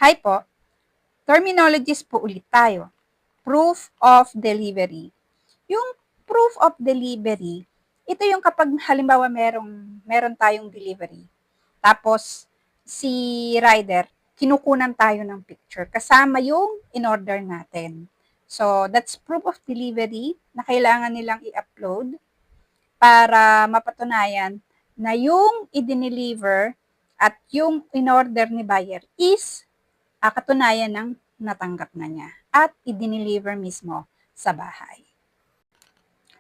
Hi po, terminologies po ulit tayo. Proof of delivery. Yung proof of delivery, ito yung kapag halimbawa meron tayong delivery. Tapos si rider, kinukunan tayo ng picture kasama yung in-order natin. So, that's proof of delivery na kailangan nilang i-upload para mapatunayan na yung i-deliver at yung in-order ni buyer is katunayan ng natanggap na niya at i-deliver mismo sa bahay.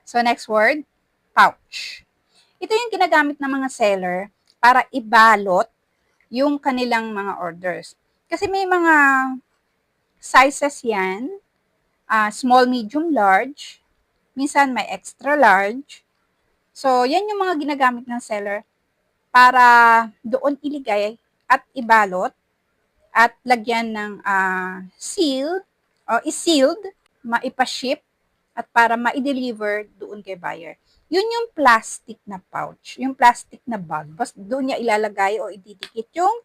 So next word, pouch. Ito yung ginagamit ng mga seller para ibalot yung kanilang mga orders. Kasi may mga sizes yan, small, medium, large. Minsan may extra large. So yan yung mga ginagamit ng seller para doon iligay at ibalot at lagyan ng seal o is-sealed, maipa-ship at para ma-deliver doon kay buyer. Yun yung plastic na pouch, yung plastic na bag. Basta doon niya ilalagay o ididikit yung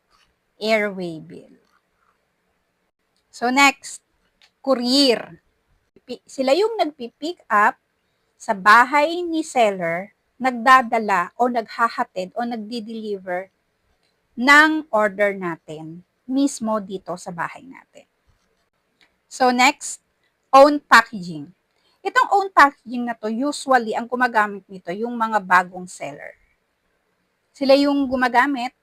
airway bill. So next, courier. Sila yung nagpi-pick up sa bahay ni seller, nagdadala o naghahatid o nagdi-deliver ng order natin mismo dito sa bahay natin. So next, own packaging. Itong own packaging na to, usually ang gumagamit nito yung mga bagong seller. Sila yung gumagamit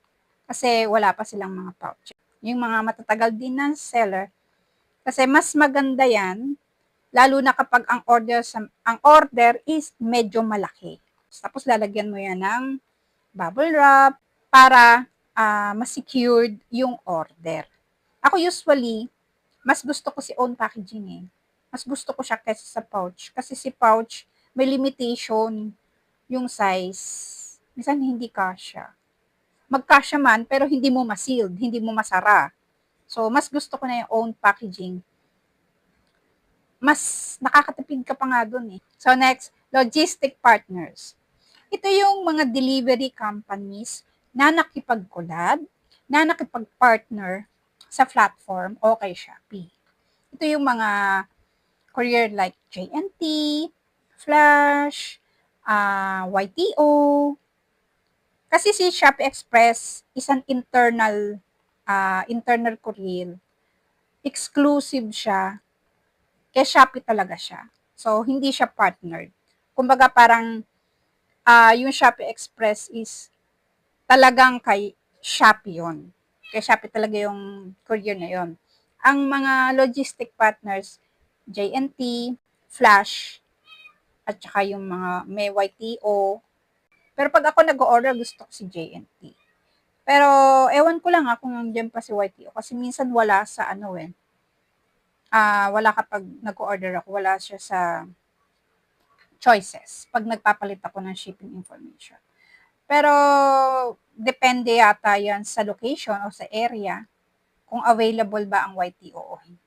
kasi wala pa silang mga pouch. Yung mga matatagal din na seller, kasi mas maganda yan, lalo na kapag ang order is medyo malaki. Tapos lalagyan mo yan ng bubble wrap para ma-secured yung order. Ako usually, mas gusto ko si own packaging eh. Mas gusto ko siya kaysa sa pouch. Kasi si pouch, may limitation yung size. Minsan hindi kasya. Magkasya man, pero hindi mo ma-sealed, hindi mo masara. So, mas gusto ko na yung own packaging. Mas nakakatipid ka pa nga dun eh. So, next, logistic partners. Ito yung mga delivery companies na nakipag-collab, na nakipag-partner sa platform o kay Shopee. Ito yung mga courier like JNT, Flash, YTO. Kasi si Shopee Express is an internal courier. Exclusive siya. Kaya Shopee talaga siya. So, hindi siya partnered. Kumbaga parang yung Shopee Express is talagang kay Shopee yun. Kay Shopee talaga yung courier na yun. Ang mga logistic partners, JNT, Flash, at saka yung mga may YTO. Pero pag ako nag-order, gusto ko si JNT. Pero ewan ko lang kung nandiyan pa si YTO kasi minsan wala sa wala kapag nag-order ako, wala siya sa choices pag nagpapalit ako ng shipping information. Pero depende yata yan sa location o sa area kung available ba ang YTO o hindi.